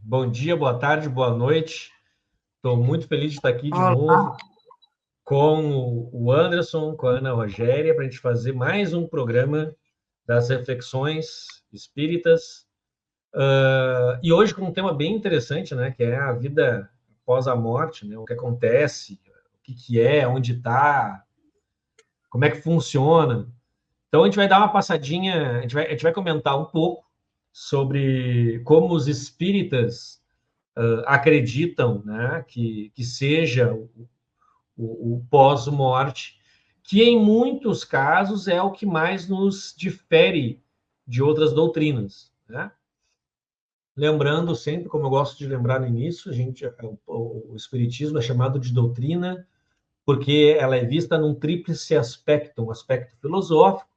Bom dia, boa tarde, boa noite. Estou muito feliz de estar aqui de novo com o Anderson, com a Ana Rogéria, para a gente fazer mais um programa das reflexões espíritas. E hoje com um tema bem interessante, né, que é a vida após a morte, né, o que acontece, o que é, onde está, como é que funciona. Então a gente vai dar uma passadinha, a gente vai comentar um pouco sobre como os espíritas acreditam, né, que seja o pós-morte, que em muitos casos é o que mais nos difere de outras doutrinas, né? Lembrando sempre, como eu gosto de lembrar no início, o Espiritismo é chamado de doutrina porque ela é vista num tríplice aspecto, um aspecto filosófico,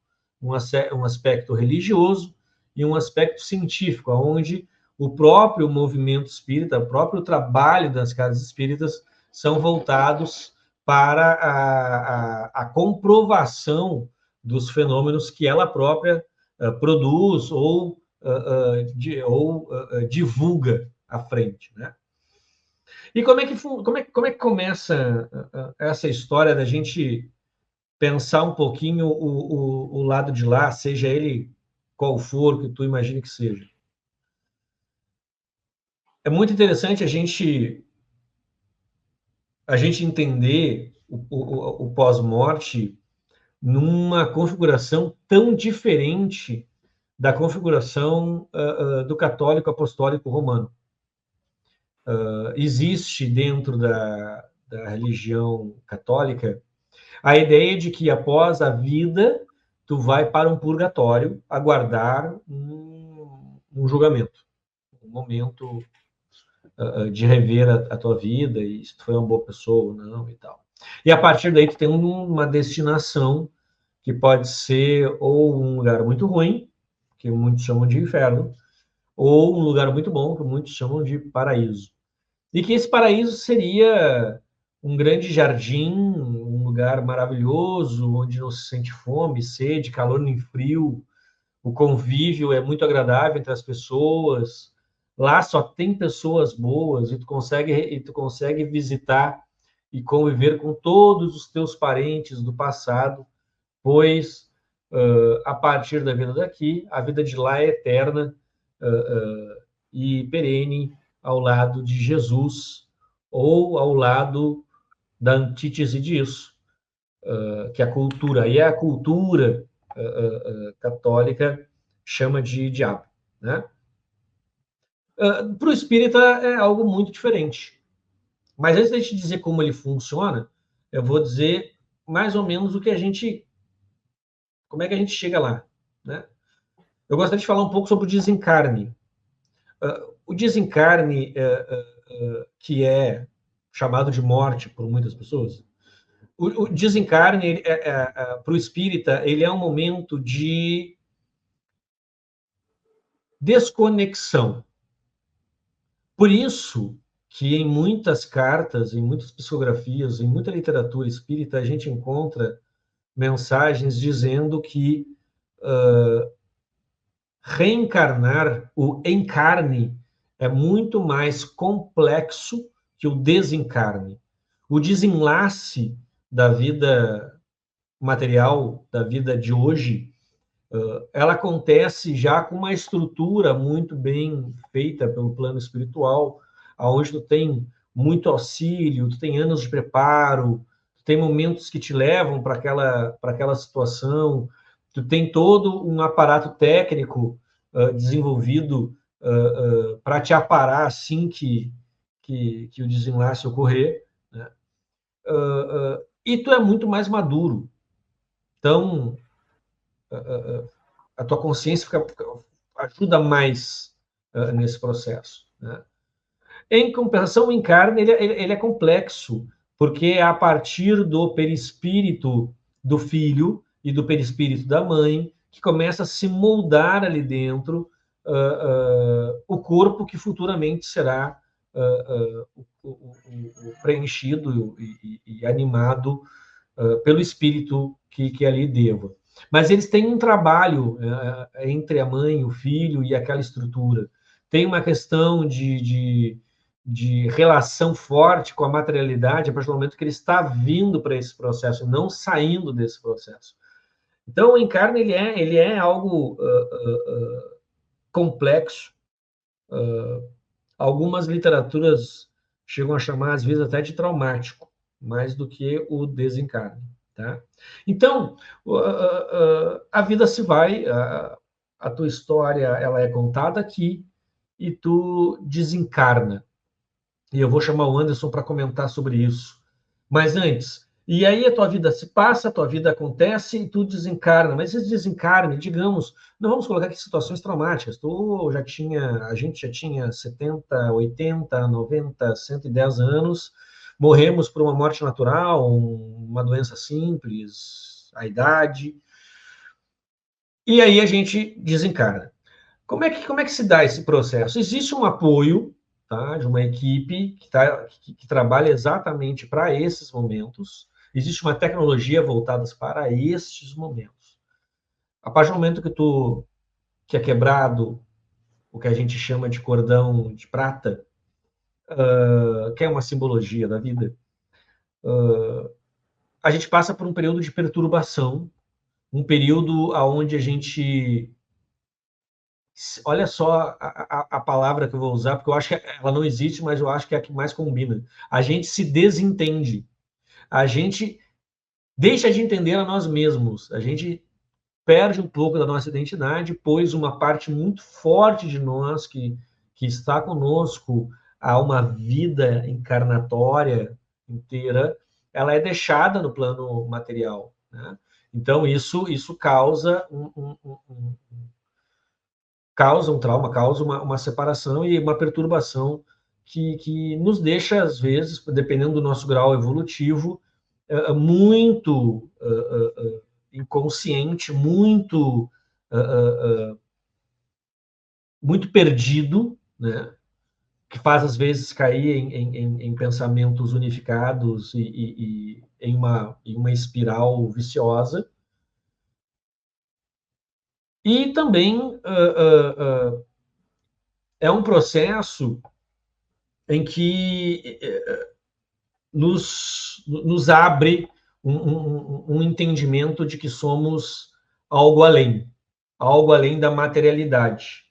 um aspecto religioso e um aspecto científico, onde o próprio movimento espírita, o próprio trabalho das casas espíritas são voltados para a comprovação dos fenômenos que ela própria produz ou divulga à frente, né? E como é que começa essa história da gente pensar um pouquinho o lado de lá, seja ele qual for que tu imagine que seja? É muito interessante a gente entender o pós-morte numa configuração tão diferente da configuração do católico apostólico romano. Existe dentro da religião católica a ideia de que após a vida tu vai para um purgatório aguardar um julgamento, um momento de rever a tua vida e se tu foi uma boa pessoa ou não e tal. E a partir daí tu tem uma destinação que pode ser ou um lugar muito ruim, que muitos chamam de inferno, ou um lugar muito bom, que muitos chamam de paraíso. E que esse paraíso seria um grande jardim, um lugar maravilhoso, onde não se sente fome, sede, calor nem frio, o convívio é muito agradável entre as pessoas, lá só tem pessoas boas e tu consegue visitar e conviver com todos os teus parentes do passado, pois a partir da vida daqui, a vida de lá é eterna e perene ao lado de Jesus ou ao lado da antítese disso, que a cultura, e a cultura católica chama de diabo, né? Para o espírita é algo muito diferente. Mas antes de a gente dizer como ele funciona, eu vou dizer mais ou menos como é que a gente chega lá, né? Eu gostaria de falar um pouco sobre o desencarne. O desencarne, que é chamado de morte por muitas pessoas, o desencarne, para o espírita, ele é um momento de desconexão. Por isso que em muitas cartas, em muitas psicografias, em muita literatura espírita, a gente encontra mensagens dizendo que reencarnar, o encarne, é muito mais complexo que o desencarne. O desenlace da vida material, da vida de hoje, ela acontece já com uma estrutura muito bem feita pelo plano espiritual, aonde tu tem muito auxílio, tu tem anos de preparo, tu tem momentos que te levam para aquela situação, tu tem todo um aparato técnico desenvolvido para te aparar assim que o desenlace ocorrer, né? E tu é muito mais maduro. Então, a tua consciência ajuda mais nesse processo, né? Em compensação, o encarne ele é complexo, porque é a partir do perispírito do filho e do perispírito da mãe que começa a se moldar ali dentro o corpo que futuramente será preenchido e animado pelo espírito que ali deva. Mas eles têm um trabalho entre a mãe, o filho e aquela estrutura. Tem uma questão de relação forte com a materialidade a partir do momento que ele está vindo para esse processo, não saindo desse processo. Então, o encarne ele é algo complexo. Algumas literaturas chegam a chamar, às vezes, até de traumático, mais do que o desencarne. Tá? Então, a vida se vai, a tua história ela é contada aqui e tu desencarna. E eu vou chamar o Anderson para comentar sobre isso. Mas antes, e aí a tua vida se passa, a tua vida acontece e tu desencarna. Mas esse desencarne, digamos, não vamos colocar aqui situações traumáticas. A gente já tinha 70, 80, 90, 110 anos, morremos por uma morte natural, uma doença simples, a idade, e aí a gente desencarna. Como é que se dá esse processo? Existe um apoio, tá, de uma equipe que trabalha exatamente para esses momentos. Existe uma tecnologia voltada para estes momentos. A partir do momento que é quebrado o que a gente chama de cordão de prata, que é uma simbologia da vida, a gente passa por um período de perturbação, um período onde a gente, olha só a palavra que eu vou usar, porque eu acho que ela não existe, mas eu acho que é a que mais combina. A gente se desentende. A gente deixa de entender a nós mesmos. A gente perde um pouco da nossa identidade, pois uma parte muito forte de nós que está conosco há uma vida encarnatória inteira, ela é deixada no plano material. Né? Então, isso causa um trauma, causa uma separação e uma perturbação que nos deixa, às vezes, dependendo do nosso grau evolutivo, muito inconsciente, muito perdido, né? Que faz, às vezes, cair em pensamentos unificados e em uma espiral viciosa. E também é um processo em que nos abre um entendimento de que somos algo além da materialidade.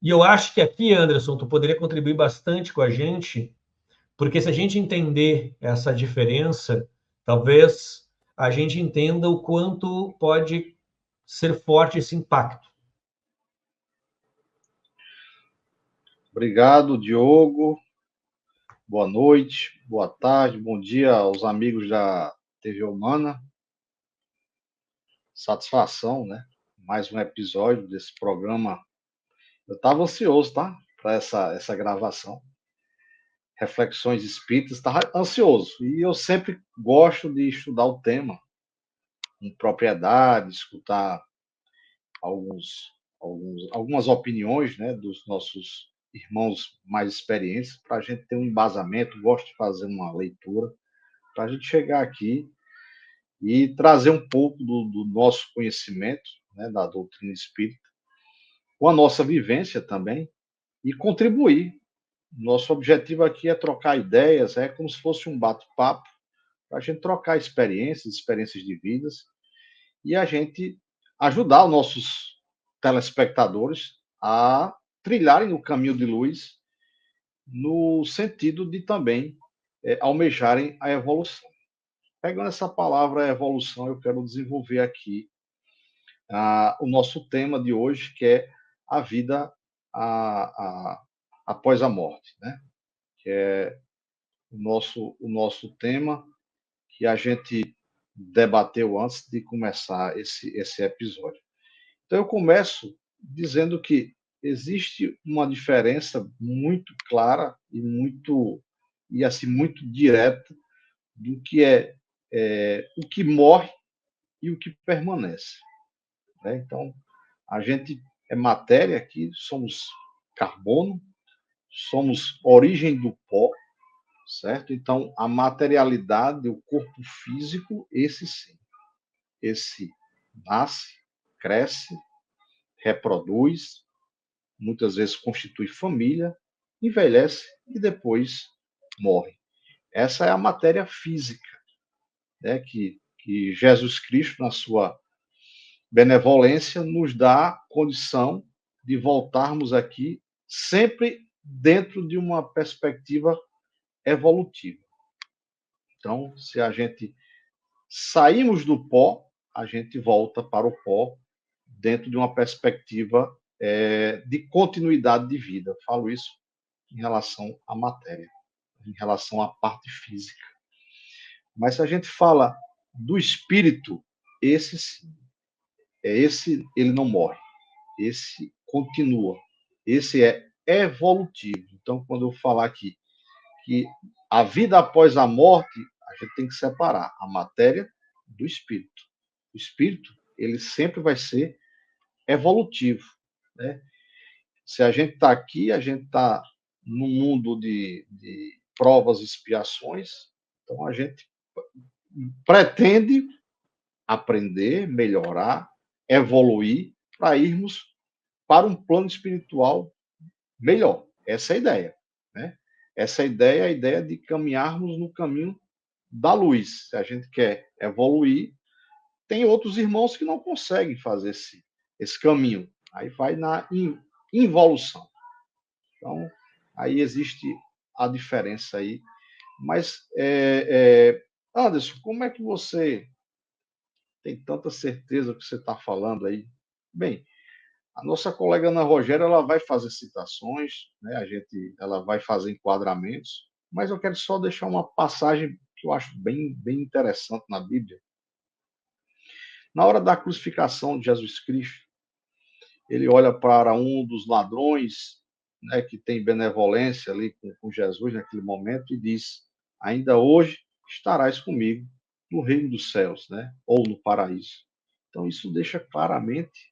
E eu acho que aqui, Anderson, tu poderia contribuir bastante com a gente, porque se a gente entender essa diferença, talvez a gente entenda o quanto pode ser forte esse impacto. Obrigado, Diogo. Boa noite, boa tarde, bom dia aos amigos da TV Humana. Satisfação, né? Mais um episódio desse programa. Eu estava ansioso, tá? Para essa gravação. Reflexões Espíritas, estava ansioso. E eu sempre gosto de estudar o tema com propriedade, escutar algumas opiniões, né, dos nossos irmãos mais experientes, para a gente ter um embasamento. Gosto de fazer uma leitura, para a gente chegar aqui e trazer um pouco do nosso conhecimento, né, da doutrina espírita, com a nossa vivência também, e contribuir. Nosso objetivo aqui é trocar ideias, é como se fosse um bate-papo, para a gente trocar experiências de vidas, e a gente ajudar os nossos telespectadores a trilharem o caminho de luz no sentido de também almejarem a evolução. Pegando essa palavra evolução, eu quero desenvolver aqui o nosso tema de hoje, que é a vida após a morte, né? Que é o nosso tema que a gente debateu antes de começar esse episódio. Então, eu começo dizendo que existe uma diferença muito clara e assim muito direta do que é o que morre e o que permanece. Né? Então, a gente é matéria, aqui somos carbono, somos origem do pó, certo? Então, a materialidade, o corpo físico, esse sim. Esse nasce, cresce, reproduz, muitas vezes constitui família, envelhece e depois morre. Essa é a matéria física, né, que Jesus Cristo, na sua benevolência, nos dá condição de voltarmos aqui sempre dentro de uma perspectiva evolutiva. Então, se a gente saímos do pó, a gente volta para o pó dentro de uma perspectiva de continuidade de vida. Falo isso em relação à matéria, em relação à parte física. Mas se a gente fala do espírito, esse sim, esse ele não morre, esse continua, esse é evolutivo. Então, quando eu falar aqui que a vida após a morte, a gente tem que separar a matéria do espírito. O espírito, ele sempre vai ser evolutivo, né? Se a gente está aqui, a gente está num mundo de provas e expiações, então a gente pretende aprender, melhorar, evoluir para irmos para um plano espiritual melhor. Essa é a ideia, né? Essa ideia é a ideia de caminharmos no caminho da luz. Se a gente quer evoluir, tem outros irmãos que não conseguem fazer esse caminho. Aí vai na involução. Então, aí existe a diferença aí. Mas, Anderson, como é que você tem tanta certeza do que você está falando aí? Bem, a nossa colega Ana Rogéria, ela vai fazer citações, né? Ela vai fazer enquadramentos, mas eu quero só deixar uma passagem que eu acho bem interessante na Bíblia. Na hora da crucificação de Jesus Cristo, ele olha para um dos ladrões, né, que tem benevolência ali com Jesus naquele momento e diz: ainda hoje estarás comigo no reino dos céus, né, ou no paraíso. Então isso deixa claramente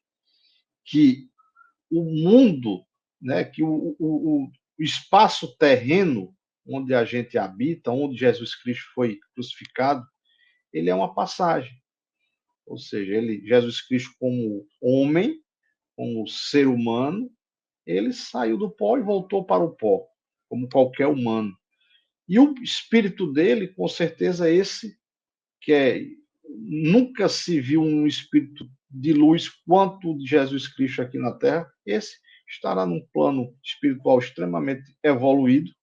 que o mundo, né, que o espaço terreno onde a gente habita, onde Jesus Cristo foi crucificado, ele é uma passagem. Ou seja, Jesus Cristo como homem, como ser humano, ele saiu do pó e voltou para o pó, como qualquer humano. E o espírito dele, com certeza, é esse que nunca se viu um espírito de luz quanto o de Jesus Cristo aqui na Terra. Esse estará num plano espiritual extremamente evoluído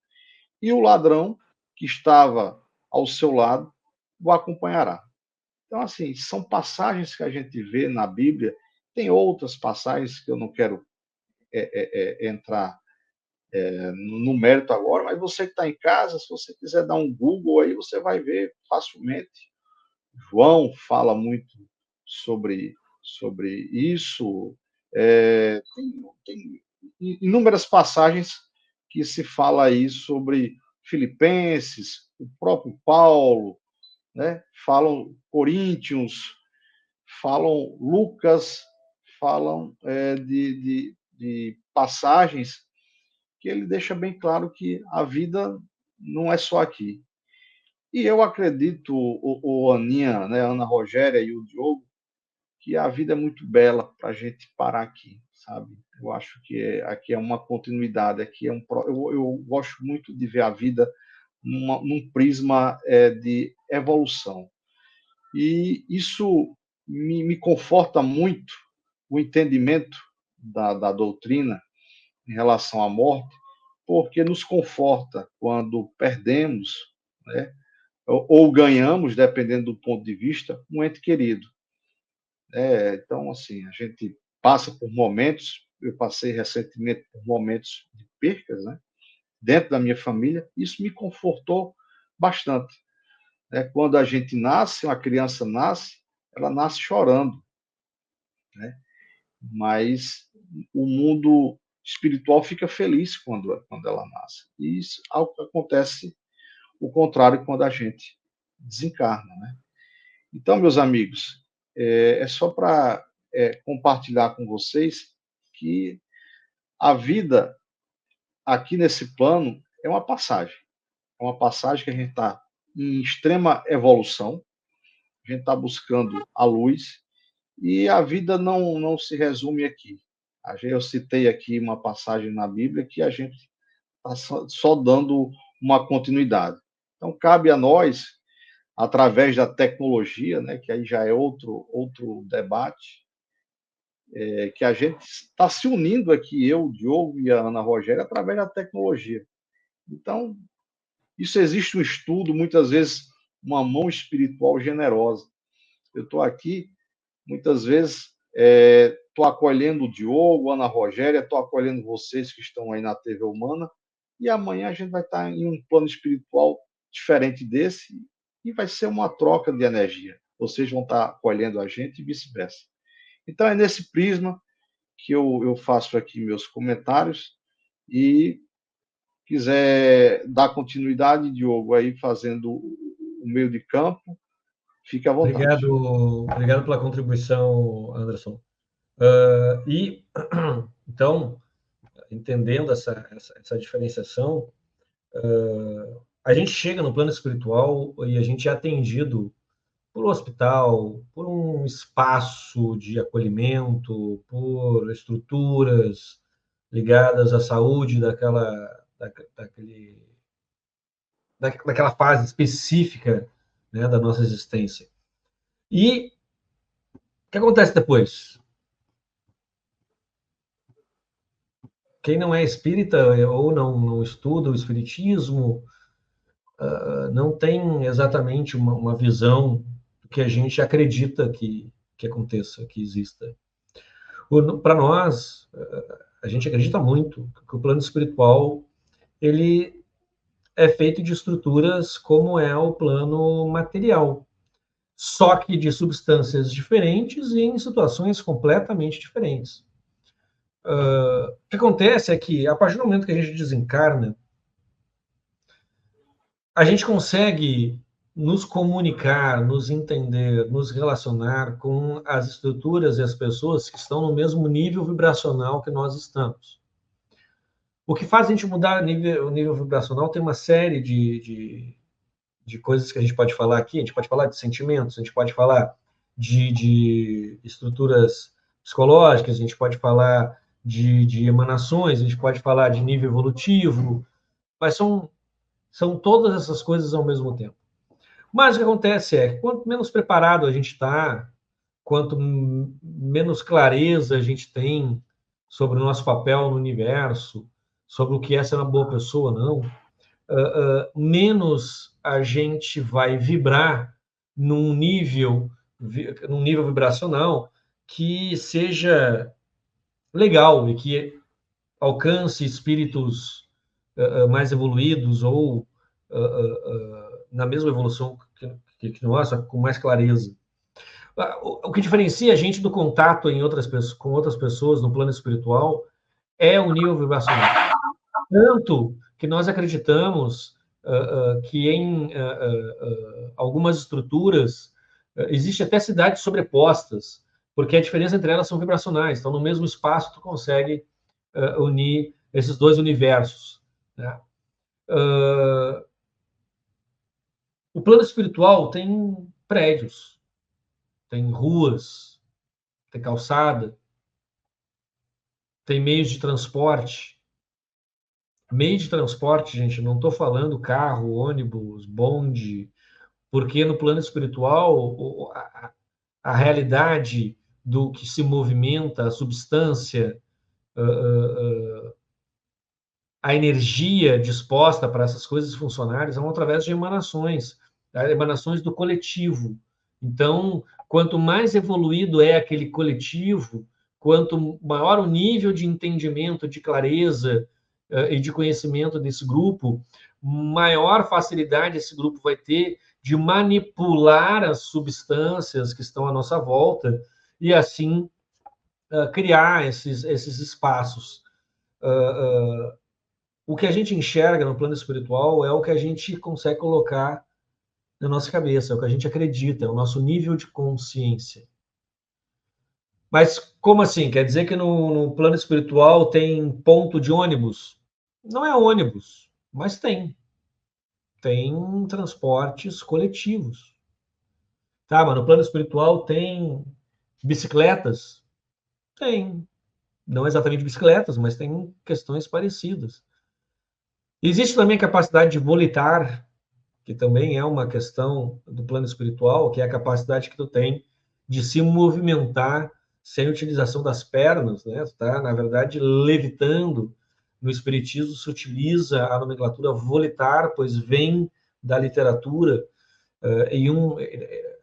e o ladrão que estava ao seu lado o acompanhará. Então, assim, são passagens que a gente vê na Bíblia. Tem outras passagens que eu não quero entrar no mérito agora, mas você que está em casa, se você quiser dar um Google aí, você vai ver facilmente. João fala muito sobre isso. Tem inúmeras passagens que se fala aí sobre Filipenses, o próprio Paulo, né? Falam Coríntios, falam Lucas, falam de passagens que ele deixa bem claro que a vida não é só aqui. E eu acredito, o Aninha, né, a Ana Rogéria e o Diogo, que a vida é muito bela para a gente parar aqui, sabe? Eu acho que aqui é uma continuidade, aqui eu gosto muito de ver a vida num prisma de evolução. E isso me conforta muito o entendimento da doutrina em relação à morte, porque nos conforta quando perdemos, né, ou ganhamos, dependendo do ponto de vista, um ente querido. Então, assim, a gente passa por momentos, eu passei recentemente por momentos de percas, né, dentro da minha família, isso me confortou bastante. Quando a gente nasce, uma criança nasce, ela nasce chorando, né? Mas o mundo espiritual fica feliz quando ela nasce. E isso acontece o contrário quando a gente desencarna, né? Então, meus amigos, é só para compartilhar com vocês que a vida aqui nesse plano é uma passagem. É uma passagem que a gente está em extrema evolução, a gente está buscando a luz, e a vida não se resume aqui. Eu citei aqui uma passagem na Bíblia que a gente está só dando uma continuidade. Então, cabe a nós, através da tecnologia, né, que aí já é outro debate, que a gente está se unindo aqui, eu, o Diogo e a Ana Rogéria, através da tecnologia. Então, isso existe um estudo, muitas vezes, uma mão espiritual generosa. Eu estou aqui, muitas vezes, estou acolhendo o Diogo, a Ana Rogéria, estou acolhendo vocês que estão aí na TV Humana, e amanhã a gente vai estar em um plano espiritual diferente desse, e vai ser uma troca de energia. Vocês vão estar acolhendo a gente e vice-versa. Então, é nesse prisma que eu faço aqui meus comentários, e quiser dar continuidade, Diogo, aí fazendo o meio de campo, fique à vontade. Obrigado pela contribuição, Anderson. Então, entendendo essa diferenciação, a gente chega no plano espiritual e a gente é atendido por um hospital, por um espaço de acolhimento, por estruturas ligadas à saúde daquela fase específica, né, da nossa existência. E o que acontece depois? Quem não é espírita ou não estuda o espiritismo não tem exatamente uma visão do que a gente acredita que aconteça, que exista. Para nós, a gente acredita muito que o plano espiritual ele é feito de estruturas como é o plano material, só que de substâncias diferentes e em situações completamente diferentes. O que acontece é que, a partir do momento que a gente desencarna, a gente consegue nos comunicar, nos entender, nos relacionar com as estruturas e as pessoas que estão no mesmo nível vibracional que nós estamos. O que faz a gente mudar o nível vibracional tem uma série de coisas que a gente pode falar aqui. A gente pode falar de sentimentos, a gente pode falar de estruturas psicológicas, a gente pode falar de emanações, a gente pode falar de nível evolutivo, mas são todas essas coisas ao mesmo tempo. Mas o que acontece é que quanto menos preparado a gente está, quanto menos clareza a gente tem sobre o nosso papel no universo, sobre o que é ser uma boa pessoa ou não, menos a gente vai vibrar num nível vibracional que seja legal e que alcance espíritos mais evoluídos ou na mesma evolução que nós, com mais clareza. O que diferencia a gente do contato com outras pessoas no plano espiritual é o nível vibracional. Tanto que nós acreditamos que em algumas estruturas existe até cidades sobrepostas, porque a diferença entre elas são vibracionais. Então, no mesmo espaço, tu consegue unir esses dois universos, né? O plano espiritual tem prédios, tem ruas, tem calçada, tem meios de transporte. Meio de transporte, gente, não estou falando carro, ônibus, bonde, porque no plano espiritual a realidade do que se movimenta, a substância, a energia disposta para essas coisas funcionarem são através de emanações, tá? Emanações do coletivo. Então, quanto mais evoluído é aquele coletivo, quanto maior o nível de entendimento, de clareza e de conhecimento desse grupo, maior facilidade esse grupo vai ter de manipular as substâncias que estão à nossa volta e assim criar esses espaços. O que a gente enxerga no plano espiritual é o que a gente consegue colocar na nossa cabeça, é o que a gente acredita, é o nosso nível de consciência. Mas como assim? Quer dizer que no plano espiritual tem ponto de ônibus? Não é ônibus, mas tem. Tem transportes coletivos. Tá, mas no plano espiritual tem bicicletas? Tem. Não exatamente bicicletas, mas tem questões parecidas. Existe também a capacidade de volitar, que também é uma questão do plano espiritual, que é a capacidade que tu tem de se movimentar sem utilização das pernas, né? Tu tá, na verdade, levitando. No espiritismo se utiliza a nomenclatura volitar, pois vem da literatura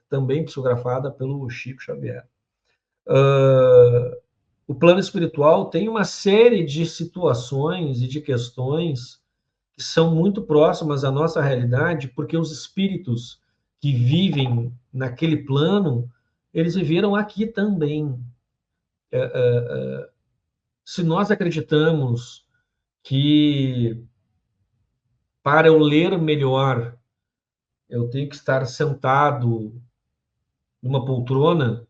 também psicografada pelo Chico Xavier. O plano espiritual tem uma série de situações e de questões que são muito próximas à nossa realidade, porque os espíritos que vivem naquele plano, eles viveram aqui também. Se nós acreditamos que para eu ler melhor eu tenho que estar sentado numa poltrona,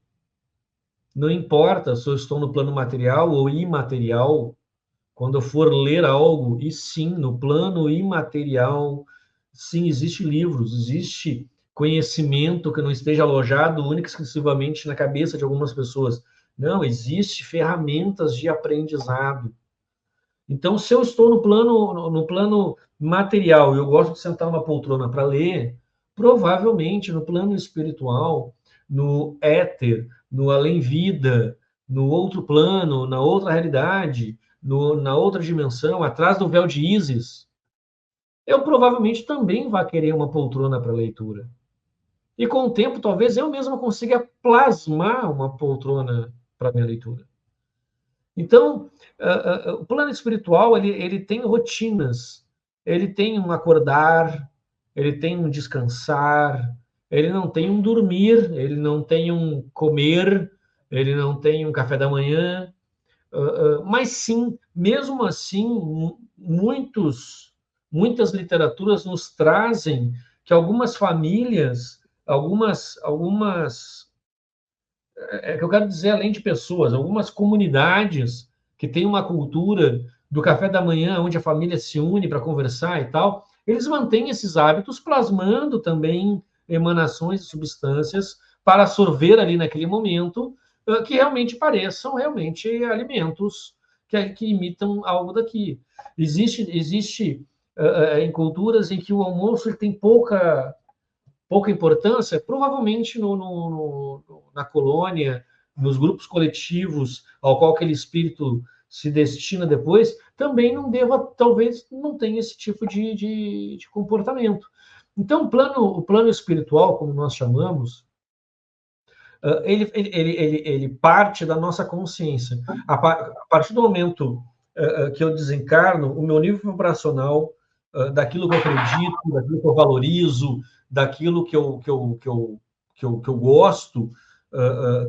não importa se eu estou no plano material ou imaterial, quando eu for ler algo, e sim, no plano imaterial, sim, existe livros, existe conhecimento que não esteja alojado única e exclusivamente na cabeça de algumas pessoas. Não, existe ferramentas de aprendizado. Então, se eu estou no plano material e eu gosto de sentar numa poltrona para ler, provavelmente no plano espiritual, no éter, no além-vida, no outro plano, na outra realidade, na outra dimensão, atrás do véu de Ísis, eu provavelmente também vá querer uma poltrona para leitura. E com o tempo, talvez eu mesmo consiga plasmar uma poltrona para minha leitura. Então, o plano espiritual ele tem rotinas, ele tem um acordar, ele tem um descansar, ele não tem um dormir, ele não tem um comer, ele não tem um café da manhã, mas sim, mesmo assim, muitas literaturas nos trazem que algumas famílias, algumas que eu quero dizer, além de pessoas, algumas comunidades que têm uma cultura do café da manhã, onde a família se une para conversar e tal, eles mantêm esses hábitos, plasmando também emanações e substâncias para sorver ali naquele momento, que realmente pareçam realmente alimentos que imitam algo daqui. Existe em culturas em que o almoço ele tem pouca importância, provavelmente na colônia, nos grupos coletivos ao qual aquele espírito se destina depois, também não deva, talvez não tenha esse tipo de comportamento. Então, o plano espiritual, como nós chamamos, ele parte da nossa consciência. A partir do momento que eu desencarno, o meu nível vibracional, daquilo que eu acredito, daquilo que eu valorizo, daquilo que eu gosto,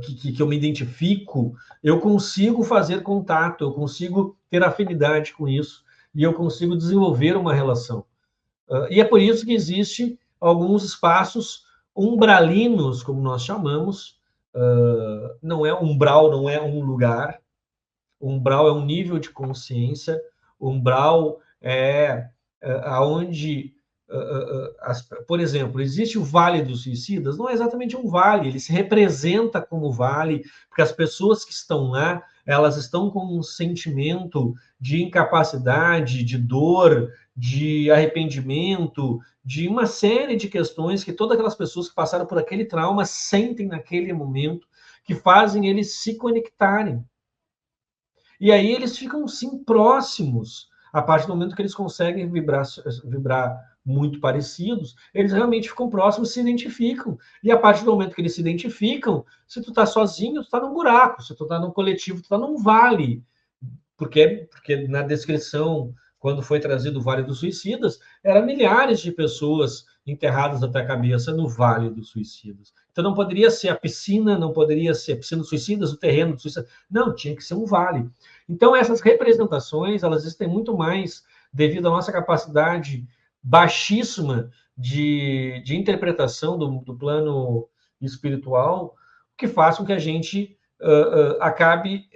que eu me identifico, eu consigo fazer contato, eu consigo ter afinidade com isso, e eu consigo desenvolver uma relação. E é por isso que existe alguns espaços umbralinos, como nós chamamos. Não é umbral, não é um lugar. Umbral é um nível de consciência. Umbral é aonde, por exemplo, existe o Vale dos Suicidas. Não é exatamente um vale, ele se representa como vale, porque as pessoas que estão lá, elas estão com um sentimento de incapacidade, de dor, de arrependimento, de uma série de questões que todas aquelas pessoas que passaram por aquele trauma sentem naquele momento, que fazem eles se conectarem. E aí eles ficam, sim, próximos. A partir do momento que eles conseguem vibrar muito parecidos, eles realmente ficam próximos, se identificam. E a partir do momento que eles se identificam, se tu tá sozinho, tu tá num buraco. Se tu tá num coletivo, tu tá num vale. Porque na descrição, quando foi trazido o Vale dos Suicidas, eram milhares de pessoas enterradas até a cabeça no Vale dos Suicidas. Então não poderia ser a piscina, não poderia ser a piscina dos suicidas, o terreno dos suicidas. Não, tinha que ser um vale. Então essas representações, elas existem muito mais devido à nossa capacidade baixíssima de interpretação do plano espiritual, que faz com que a gente acabe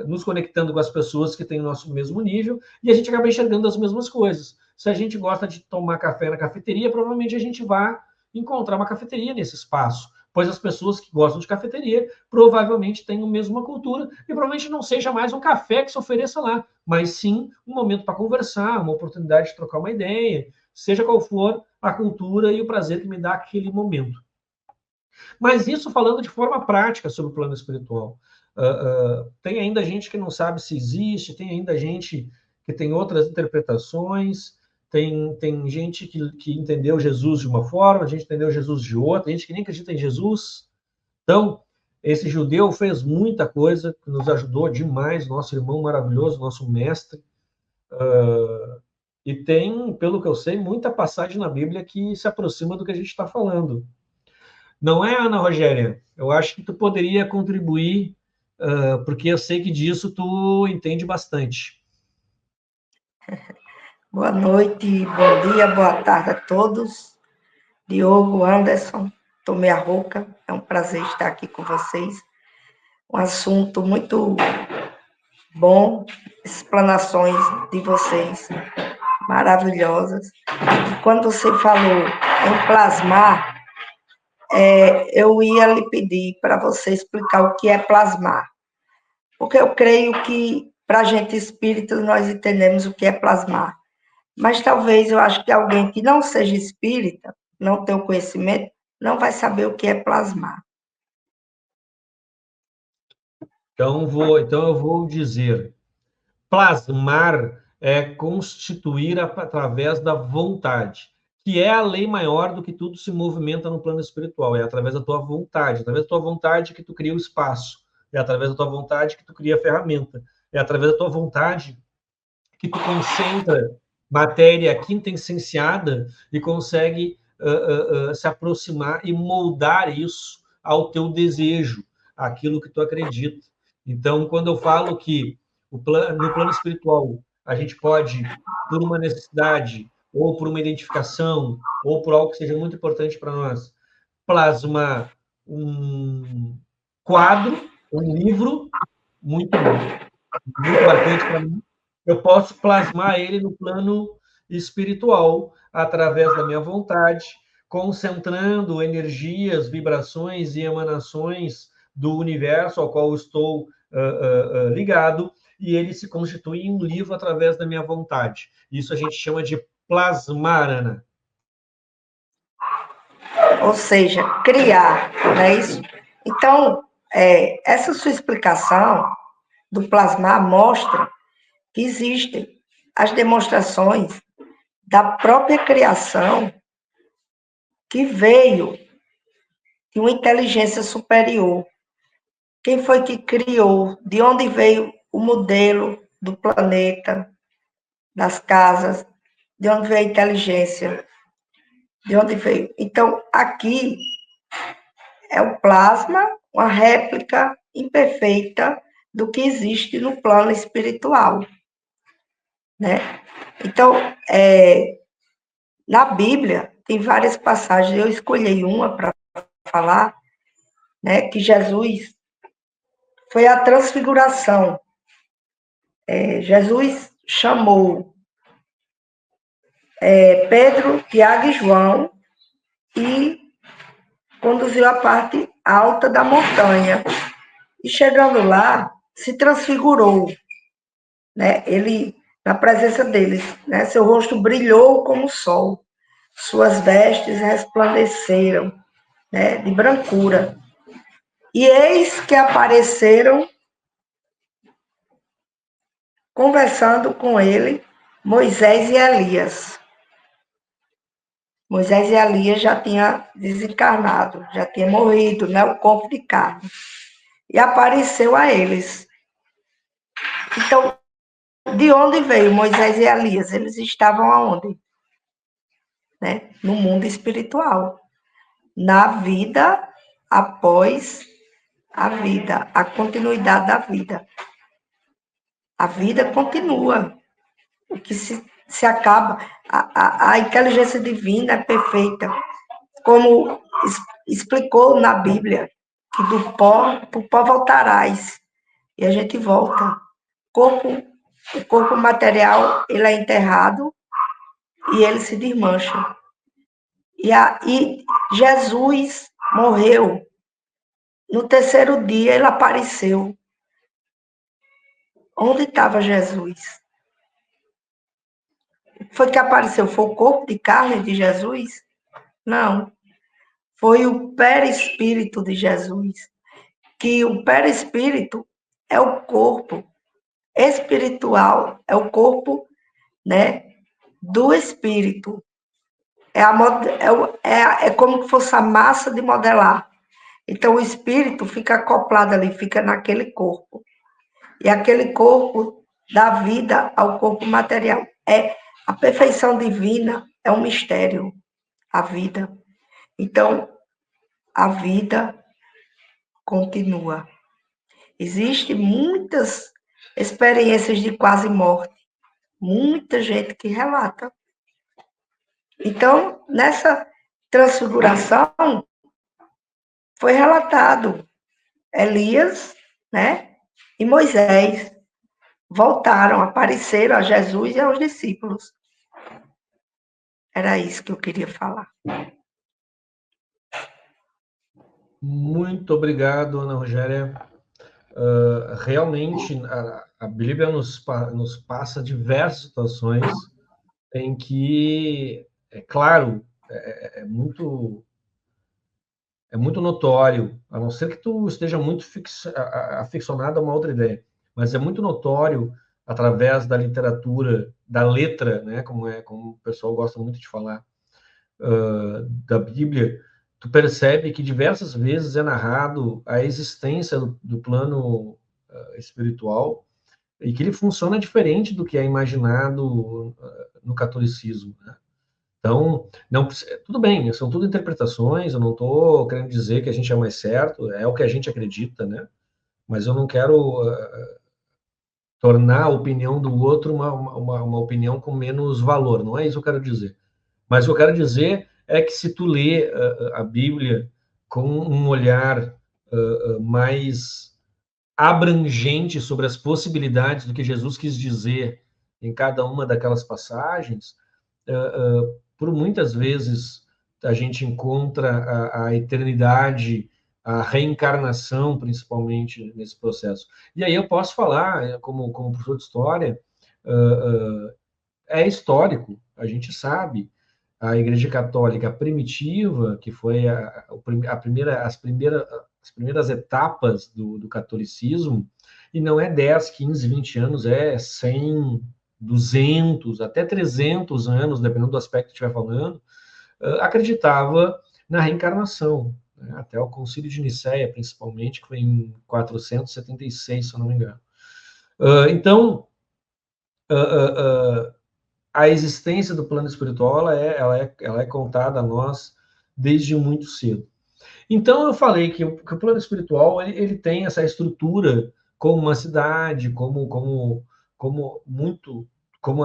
nos conectando com as pessoas que têm o nosso mesmo nível e a gente acaba enxergando as mesmas coisas. Se a gente gosta de tomar café na cafeteria, provavelmente a gente vai encontrar uma cafeteria nesse espaço, pois as pessoas que gostam de cafeteria provavelmente têm a mesma cultura e provavelmente não seja mais um café que se ofereça lá, mas sim um momento para conversar, uma oportunidade de trocar uma ideia, seja qual for a cultura e o prazer que me dá aquele momento. Mas isso falando de forma prática sobre o plano espiritual. Tem ainda gente que não sabe se existe, tem ainda gente que tem outras interpretações, tem gente que entendeu Jesus de uma forma, a gente entendeu Jesus de outra, gente que nem acredita em Jesus. Então, esse judeu fez muita coisa, que nos ajudou demais, nosso irmão maravilhoso, nosso mestre. E tem, pelo que eu sei, muita passagem na Bíblia que se aproxima do que a gente está falando. Não é, Ana Rogéria? Eu acho que tu poderia contribuir, porque eu sei que disso tu entende bastante. Boa noite, bom dia, boa tarde a todos. Diogo, Anderson, Tomé a Roca, é um prazer estar aqui com vocês. Um assunto muito bom, explanações de vocês maravilhosas. Quando você falou em plasmar, eu ia lhe pedir para você explicar o que é plasmar. Porque eu creio que, para a gente espírita, nós entendemos o que é plasmar. Mas talvez eu acho que alguém que não seja espírita, não tem o conhecimento, não vai saber o que é plasmar. Então eu vou dizer, plasmar é constituir através da vontade, que é a lei maior do que tudo se movimenta no plano espiritual, é através da tua vontade, através da tua vontade que tu cria o espaço, é através da tua vontade que tu cria a ferramenta, é através da tua vontade que tu concentra matéria quintessenciada e consegue se aproximar e moldar isso ao teu desejo, aquilo que tu acredita. Então, quando eu falo que no plano espiritual a gente pode, por uma necessidade, ou por uma identificação, ou por algo que seja muito importante para nós, plasmar um quadro, um livro muito, muito marcante para mim, eu posso plasmar ele no plano espiritual, através da minha vontade, concentrando energias, vibrações e emanações do universo ao qual estou ligado, e ele se constitui em um livro através da minha vontade. Isso a gente chama de plasmar, Ana. Ou seja, criar, não é isso? Então, essa sua explicação do plasmar mostra que existem as demonstrações da própria criação que veio de uma inteligência superior. Quem foi que criou? De onde veio o modelo do planeta, das casas? De onde veio a inteligência? De onde veio? Então, aqui é o plasma, uma réplica imperfeita do que existe no plano espiritual, né? Então, na Bíblia, tem várias passagens, eu escolhi uma para falar, né, que Jesus foi a transfiguração. Jesus chamou Pedro, Tiago e João e conduziu a parte alta da montanha. E chegando lá, se transfigurou, né? Ele, na presença deles, né? Seu rosto brilhou como o sol, suas vestes resplandeceram, né? De brancura. E eis que apareceram, conversando com ele, Moisés e Elias. Moisés e Elias já tinham desencarnado, já tinham morrido, né? O corpo de carne. E apareceu a eles. Então, de onde veio Moisés e Elias? Eles estavam aonde? Né? No mundo espiritual. Na vida após a vida, a continuidade da vida. A vida continua. O que se acaba, a inteligência divina é perfeita, como explicou na Bíblia, que do pó, para o pó voltarás. E a gente volta. O corpo material, ele é enterrado e ele se desmancha. E Jesus morreu. No terceiro dia, ele apareceu. Onde estava Jesus? Foi que apareceu? Foi o corpo de carne de Jesus? Não. Foi o perispírito de Jesus. Que o perispírito é o corpo espiritual, é o corpo, né, do espírito. É como que fosse a massa de modelar. Então, o espírito fica acoplado ali, fica naquele corpo. E aquele corpo dá vida ao corpo material. A perfeição divina é um mistério, a vida. Então, a vida continua. Existem muitas experiências de quase morte. Muita gente que relata. Então, nessa transfiguração, foi relatado Elias, né, e Moisés voltaram, apareceram a Jesus e aos discípulos. Era isso que eu queria falar. Muito obrigado, Ana Rogéria. Realmente, a Bíblia nos passa diversas situações em que, é claro, é muito notório, a não ser que tu esteja muito aficionado a uma outra ideia, mas é muito notório através da literatura, da letra, né, como o pessoal gosta muito de falar, da Bíblia, tu percebe que diversas vezes é narrado a existência do plano espiritual e que ele funciona diferente do que é imaginado no catolicismo, né? Então, não, tudo bem, são tudo interpretações, eu não estou querendo dizer que a gente é mais certo, é o que a gente acredita, né? Mas eu não quero tornar a opinião do outro uma opinião com menos valor, não é isso que eu quero dizer. Mas o que eu quero dizer é que se tu lê a Bíblia com um olhar mais abrangente sobre as possibilidades do que Jesus quis dizer em cada uma daquelas passagens, por muitas vezes a gente encontra a eternidade, a reencarnação, principalmente nesse processo. E aí eu posso falar, como professor de história, é histórico, a gente sabe. A Igreja Católica primitiva, que foi as primeiras etapas do catolicismo, e não é 10, 15, 20 anos, é 100, 200, até 300 anos, dependendo do aspecto que estiver falando, acreditava na reencarnação, né? Até o Concílio de Nicéia, principalmente, que foi em 476, se eu não me engano. Então, a existência do plano espiritual ela é contada a nós desde muito cedo. Então, eu falei que o plano espiritual ele tem essa estrutura como uma cidade, como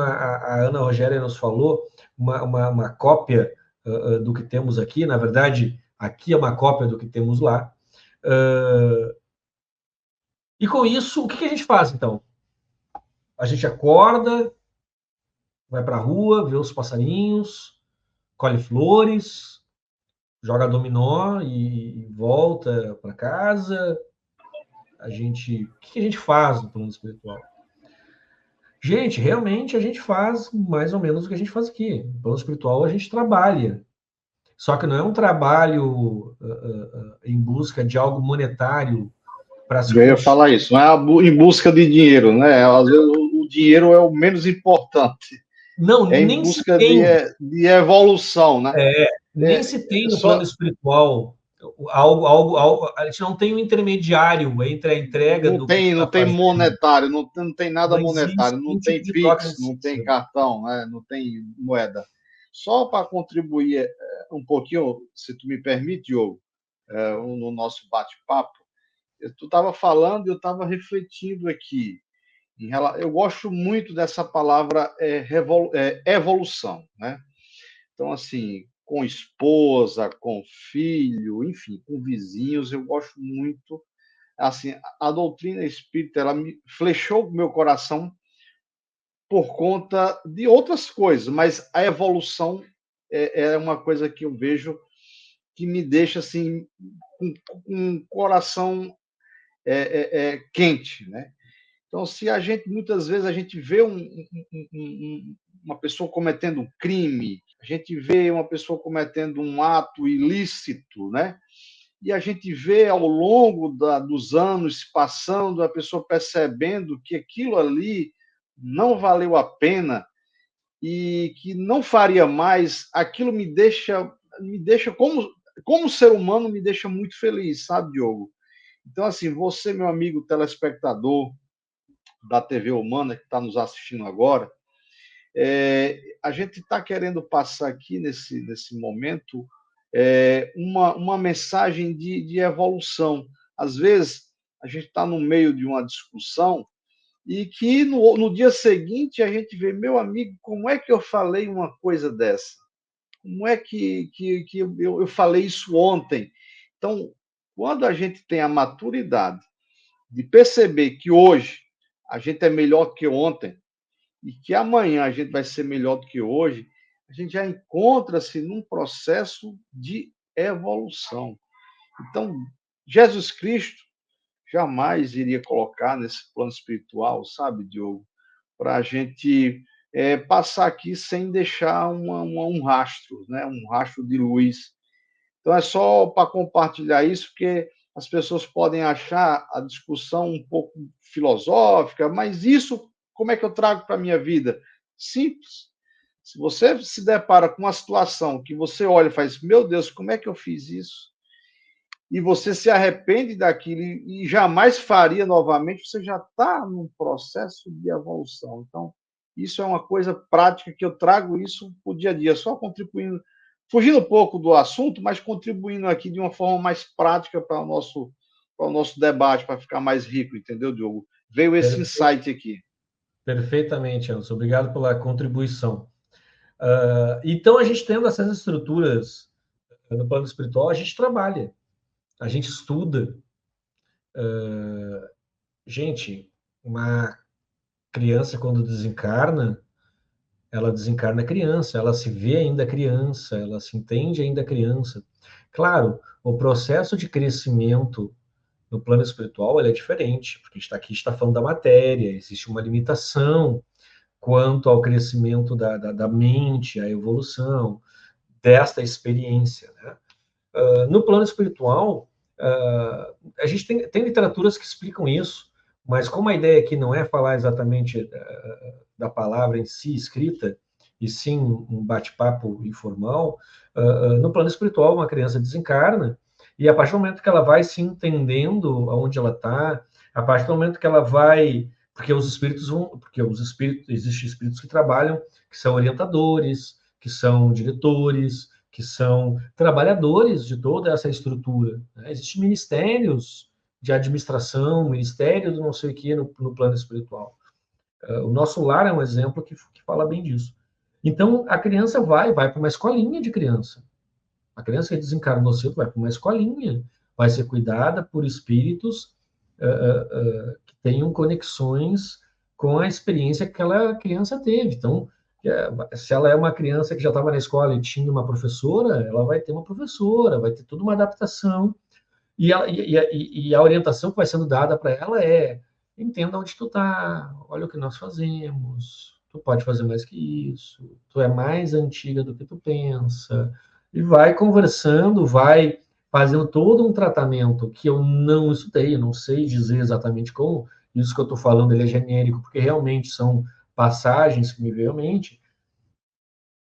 a Ana Rogéria nos falou, uma cópia do que temos aqui. Na verdade, aqui é uma cópia do que temos lá. E com isso, o que a gente faz, então? A gente acorda, vai para a rua, vê os passarinhos, colhe flores, joga dominó e volta para casa. O que a gente faz no plano espiritual? Gente, realmente a gente faz mais ou menos o que a gente faz aqui. No plano espiritual a gente trabalha. Só que não é um trabalho em busca de algo monetário para se Eu ia falar isso, não é em busca de dinheiro, né? Às vezes o dinheiro é o menos importante. Não, É em nem se busca tem. de evolução, né? Nem se tem no plano Só espiritual a gente não tem um intermediário entre a entrega não do que tu tem, está não tem fazendo. monetário, não tem nada Não existe monetário, não nenhum tipo tem de troca Pix, nesse não tem sentido. cartão, né? Não tem moeda. Só para contribuir um pouquinho, se tu me permite, Diogo, no nosso bate-papo, tu estava falando e eu estava refletindo aqui. Eu gosto muito dessa palavra evolução, né? Então, assim, com esposa, com filho, enfim, com vizinhos. Eu gosto muito. Assim, a doutrina espírita, ela me flechou o meu coração por conta de outras coisas, mas a evolução é uma coisa que eu vejo que me deixa assim com o coração quente, né? Então, se a gente, muitas vezes, a gente vê uma pessoa cometendo um crime, a gente vê uma pessoa cometendo um ato ilícito, né? E a gente vê ao longo dos anos passando, a pessoa percebendo que aquilo ali não valeu a pena e que não faria mais, aquilo me deixa como ser humano, me deixa muito feliz, sabe, Diogo? Então, assim, você, meu amigo telespectador da TV Humana, que está nos assistindo agora, a gente está querendo passar aqui, nesse momento, uma mensagem de evolução. Às vezes, a gente está no meio de uma discussão e que no dia seguinte a gente vê, meu amigo, como é que eu falei uma coisa dessa? Como é que eu falei isso ontem? Então, quando a gente tem a maturidade de perceber que hoje a gente é melhor que ontem e que amanhã a gente vai ser melhor do que hoje, a gente já encontra-se num processo de evolução. Então, Jesus Cristo jamais iria colocar nesse plano espiritual, sabe, Diogo, para a gente passar aqui sem deixar um rastro, né? Um rastro de luz. Então, é só para compartilhar isso, porque as pessoas podem achar a discussão um pouco filosófica, mas isso, como é que eu trago para a minha vida? Simples. Se você se depara com uma situação que você olha e faz, meu Deus, como é que eu fiz isso? E você se arrepende daquilo e jamais faria novamente, você já está num processo de evolução. Então, isso é uma coisa prática que eu trago isso para o dia a dia, só contribuindo, fugindo um pouco do assunto, mas contribuindo aqui de uma forma mais prática para o nosso debate, para ficar mais rico, entendeu, Diogo? Veio esse insight aqui. Perfeitamente, Anderson. Obrigado pela contribuição. Então, a gente tendo essas estruturas no plano espiritual, a gente trabalha, a gente estuda. Gente, uma criança, quando desencarna, ela desencarna criança, ela se vê ainda criança, ela se entende ainda criança. Claro, o processo de crescimento no plano espiritual ele é diferente, porque a gente está falando da matéria, existe uma limitação quanto ao crescimento da mente, a evolução desta experiência, né? No plano espiritual, a gente tem literaturas que explicam isso, mas como a ideia aqui não é falar exatamente da palavra em si escrita, e sim um bate-papo informal, no plano espiritual uma criança desencarna, e a partir do momento que ela vai se entendendo aonde ela está, a partir do momento que ela vai... Porque existem espíritos que trabalham, que são orientadores, que são diretores, que são trabalhadores de toda essa estrutura, né? Existem ministérios de administração, ministério do não sei o que no plano espiritual. O nosso lar é um exemplo que fala bem disso. Então, a criança vai para uma escolinha de criança. A criança que desencarnou cedo vai para uma escolinha, vai ser cuidada por espíritos que tenham conexões com a experiência que aquela criança teve. Então, se ela é uma criança que já estava na escola e tinha uma professora, ela vai ter uma professora, vai ter toda uma adaptação. E a orientação que vai sendo dada para ela é: entenda onde tu está, olha o que nós fazemos, tu pode fazer mais que isso, tu é mais antiga do que tu pensa. E vai conversando, vai fazendo todo um tratamento que eu não estudei, eu não sei dizer exatamente como. Isso que eu estou falando ele é genérico, porque realmente são passagens que me veio à mente,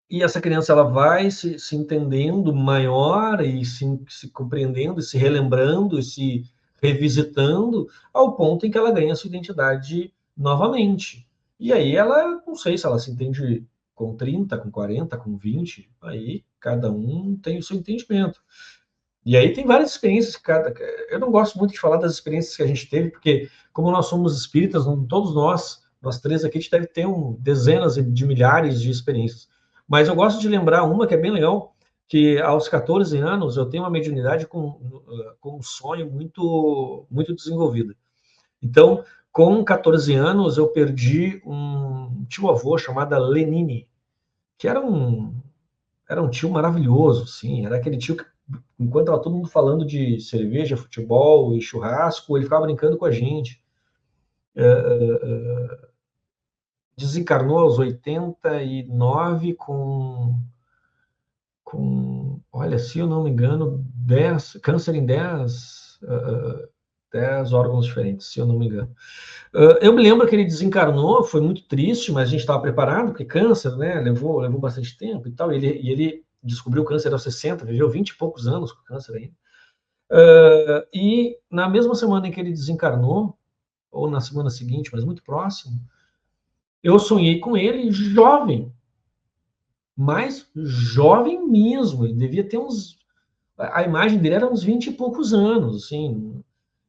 e essa criança ela vai se entendendo maior e se compreendendo, e se relembrando, e se revisitando, ao ponto em que ela ganha sua identidade novamente. E aí ela, não sei se ela se entende com 30, com 40, com 20, aí cada um tem o seu entendimento. E aí tem várias experiências eu não gosto muito de falar das experiências que a gente teve, porque como nós somos espíritas, todos nós três aqui, a gente deve ter dezenas de milhares de experiências. Mas eu gosto de lembrar uma que é bem legal, que aos 14 anos eu tenho uma mediunidade com um sonho muito, muito desenvolvida. Então, com 14 anos, eu perdi um tio-avô chamado Lenine, que era um tio maravilhoso, sim, era aquele tio que, enquanto estava todo mundo falando de cerveja, futebol e churrasco, ele ficava brincando com a gente. Desencarnou aos 89 olha, se eu não me engano, 10, câncer em 10 órgãos diferentes, se eu não me engano. Eu me lembro que ele desencarnou, foi muito triste, mas a gente estava preparado, porque câncer, né, levou bastante tempo e tal, e ele descobriu o câncer aos 60, viveu 20 e poucos anos com câncer ainda. E na mesma semana em que ele desencarnou, ou na semana seguinte, mas muito próximo, eu sonhei com ele jovem, mas jovem mesmo, ele devia ter a imagem dele era uns 20 e poucos anos, assim.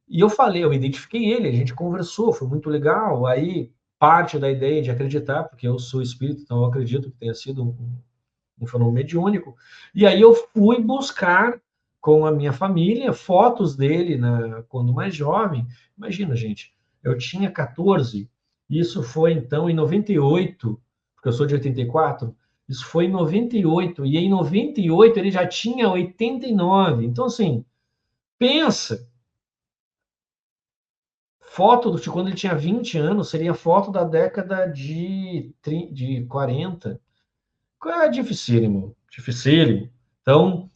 E eu identifiquei ele, a gente conversou, foi muito legal. Aí, parte da ideia de acreditar, porque eu sou espírita, então eu acredito que tenha sido um fenômeno mediúnico. E aí eu fui buscar com a minha família fotos dele quando mais jovem. Imagina, gente, eu tinha 14, isso foi então em 98, porque eu sou de 84. Isso foi em 98, e em 98 ele já tinha 89. Então, assim, pensa, foto de quando ele tinha 20 anos seria foto da década de 40. É dificílimo, dificílimo. Então,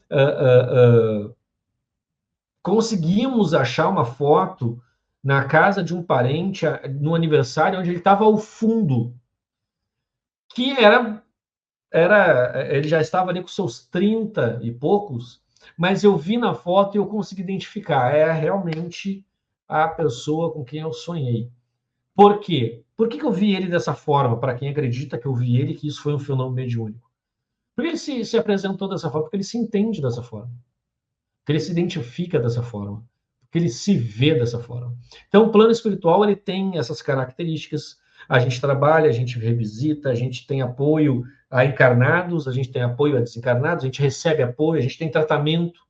conseguimos achar uma foto na casa de um parente, no aniversário, onde ele estava ao fundo, que ele já estava ali com seus 30 e poucos, mas eu vi na foto e eu consegui identificar, é realmente a pessoa com quem eu sonhei. Por quê? Por que eu vi ele dessa forma? Para quem acredita que eu vi ele, que isso foi um fenômeno mediúnico. Porque ele se apresentou dessa forma, porque ele se entende dessa forma, porque ele se identifica dessa forma, porque ele se vê dessa forma. Então, o plano espiritual ele tem essas características. A gente trabalha, a gente revisita, a gente tem apoio a encarnados, a gente tem apoio a desencarnados, a gente recebe apoio, a gente tem tratamento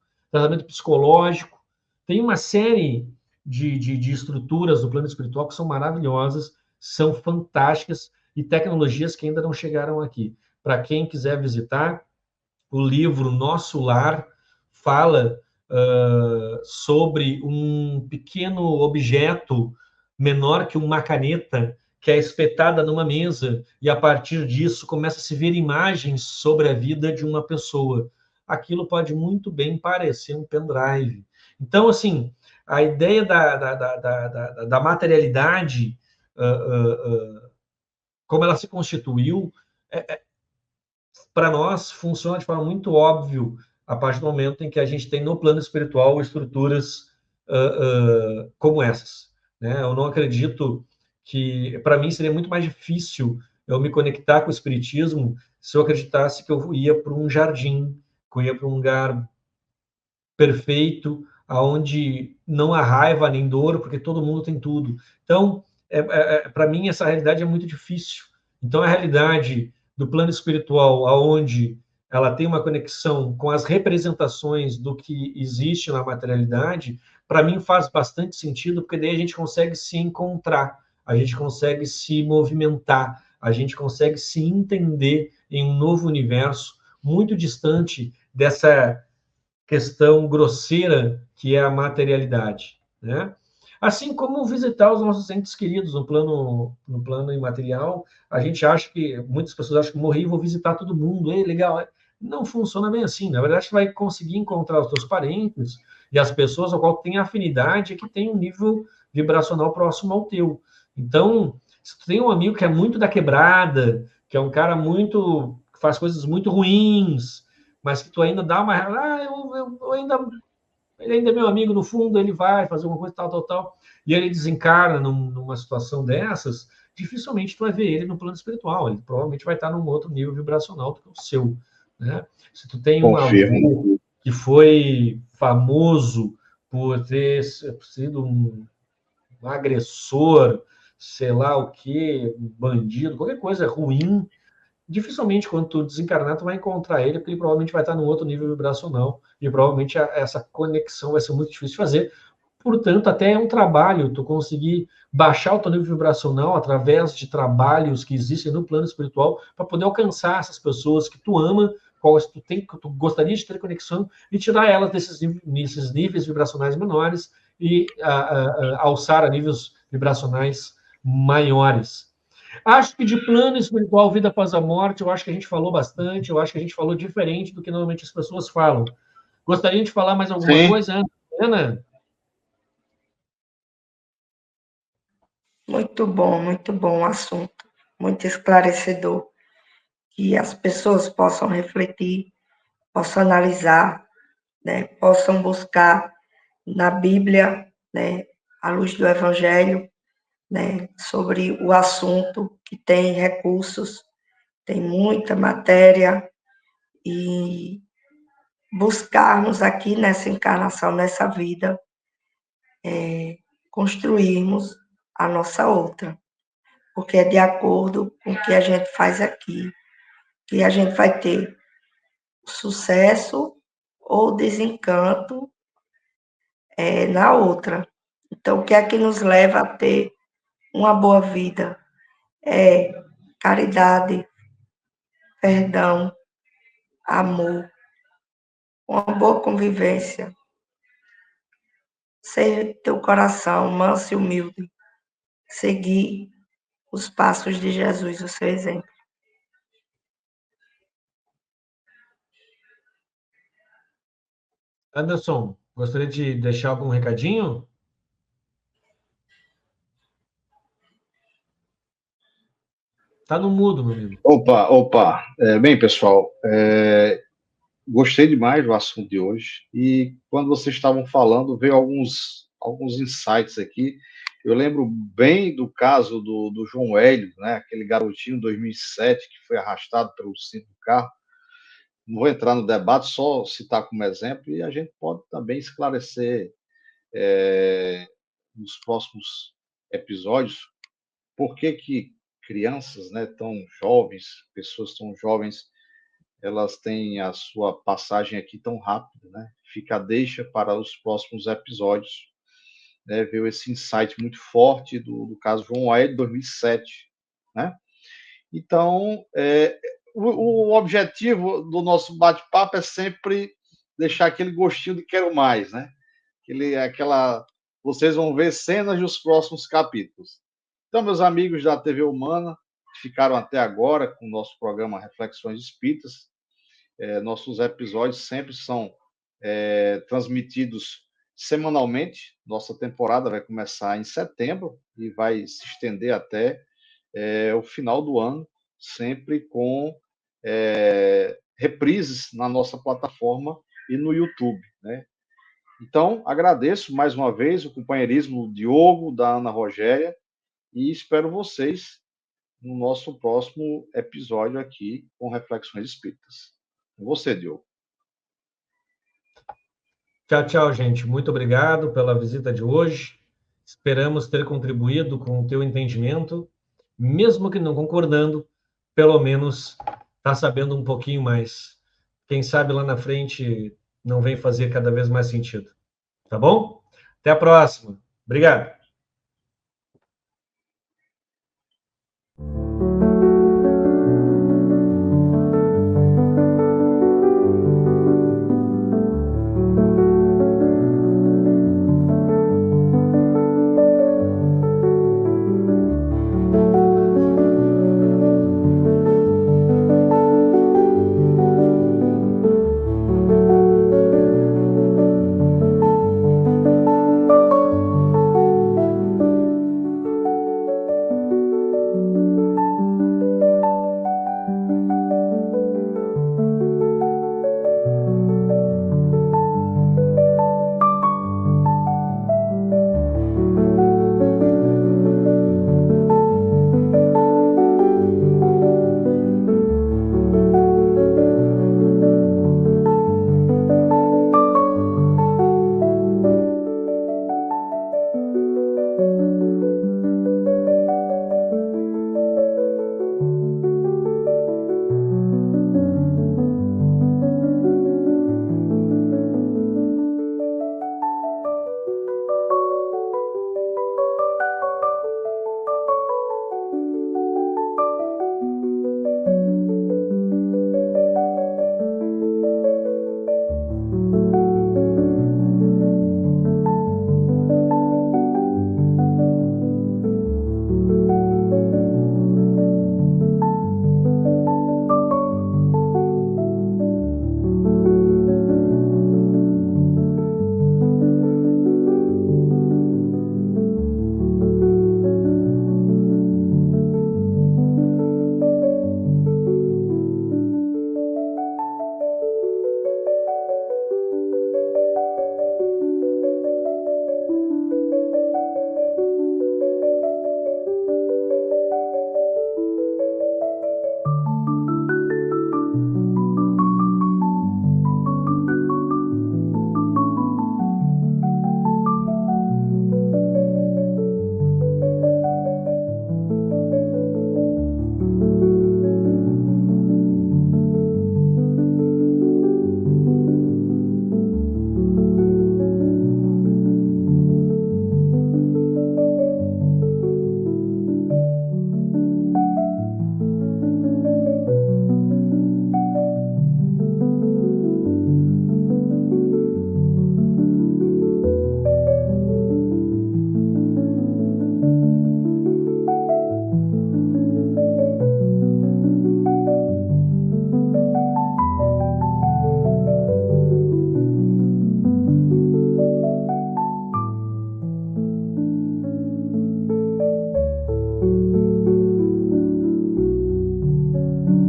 psicológico. Tem uma série de estruturas do plano espiritual que são maravilhosas, são fantásticas e tecnologias que ainda não chegaram aqui. Para quem quiser visitar, o livro Nosso Lar fala sobre um pequeno objeto menor que uma caneta que é espetada numa mesa e a partir disso começa a se ver imagens sobre a vida de uma pessoa. Aquilo pode muito bem parecer um pendrive. Então, assim, a ideia da materialidade, como ela se constituiu, para nós funciona de forma muito óbvia a partir do momento em que a gente tem no plano espiritual estruturas como essas. Né? Eu não acredito que, para mim, seria muito mais difícil eu me conectar com o espiritismo se eu acreditasse que eu ia para um jardim, que eu ia para um lugar perfeito, aonde não há raiva nem dor, porque todo mundo tem tudo. Então, para mim, essa realidade é muito difícil. Então, a realidade do plano espiritual, aonde ela tem uma conexão com as representações do que existe na materialidade, para mim faz bastante sentido, porque daí a gente consegue se encontrar, a gente consegue se movimentar, a gente consegue se entender em um novo universo muito distante dessa questão grosseira que é a materialidade, né? Assim como visitar os nossos entes queridos no plano imaterial, a gente acha que, muitas pessoas acham que morri e vou visitar todo mundo, legal. Não funciona bem assim. Na verdade, você vai conseguir encontrar os seus parentes e as pessoas ao qual tem afinidade e que tem um nível vibracional próximo ao teu. Então, se tu tem um amigo que é muito da quebrada, que é um cara que faz coisas muito ruins, mas que tu ainda dá uma. Ele ainda é meu amigo, no fundo, ele vai fazer uma coisa tal, e ele desencarna numa situação dessas, dificilmente tu vai ver ele no plano espiritual, ele provavelmente vai estar num outro nível vibracional do que o seu. Né? Se tu tem um avô que foi famoso por ter sido um agressor, sei lá o que, um bandido, qualquer coisa ruim, dificilmente, quando tu desencarnar, tu vai encontrar ele, porque ele provavelmente vai estar num outro nível vibracional, e provavelmente essa conexão vai ser muito difícil de fazer. Portanto, até é um trabalho tu conseguir baixar o teu nível vibracional através de trabalhos que existem no plano espiritual para poder alcançar essas pessoas que tu ama, quais tu tem, que tu gostaria de ter conexão e tirar elas desses níveis vibracionais menores e alçar a níveis vibracionais maiores. Acho que de plano espiritual, vida após a morte, eu acho que a gente falou bastante, eu acho que a gente falou diferente do que normalmente as pessoas falam. Gostaria de falar mais alguma coisa, Ana? Muito bom o assunto, muito esclarecedor, que as pessoas possam refletir, possam analisar, né, possam buscar na Bíblia, né, à luz do Evangelho, né, sobre o assunto, que tem recursos, tem muita matéria, e buscarmos aqui nessa encarnação, nessa vida, construirmos a nossa outra, porque é de acordo com o que a gente faz aqui, que a gente vai ter sucesso ou desencanto na outra. Então, o que é que nos leva a ter uma boa vida? É caridade, perdão, amor, uma boa convivência, ser teu coração manso e humilde, seguir os passos de Jesus, o seu exemplo. Anderson, gostaria de deixar algum recadinho? Tá no mudo, meu amigo. Opa. Bem, pessoal, gostei demais do assunto de hoje. E quando vocês estavam falando, veio alguns insights aqui. Eu lembro bem do caso do João Hélio, né? Aquele garotinho de 2007 que foi arrastado pelo cinto do carro. Não vou entrar no debate, só citar como exemplo, e a gente pode também esclarecer nos próximos episódios por que crianças, né, tão jovens, pessoas tão jovens, elas têm a sua passagem aqui tão rápida, né? Fica a deixa para os próximos episódios, né? Veio esse insight muito forte do caso João Hélio de 2007, né? Então, o objetivo do nosso bate-papo é sempre deixar aquele gostinho de quero mais, né? Vocês vão ver cenas dos próximos capítulos. Então, meus amigos da TV Humana, que ficaram até agora com o nosso programa Reflexões Espíritas, nossos episódios sempre são transmitidos semanalmente. Nossa temporada vai começar em setembro e vai se estender até o final do ano, sempre com reprises na nossa plataforma e no YouTube, né? Então, agradeço mais uma vez o companheirismo do Diogo, da Ana Rogéria, e espero vocês no nosso próximo episódio aqui com Reflexões Espíritas. Com você, Diogo. Tchau, gente. Muito obrigado pela visita de hoje. Esperamos ter contribuído com o teu entendimento, mesmo que não concordando, pelo menos tá sabendo um pouquinho mais. Quem sabe lá na frente não vem fazer cada vez mais sentido. Tá bom? Até a próxima. Obrigado.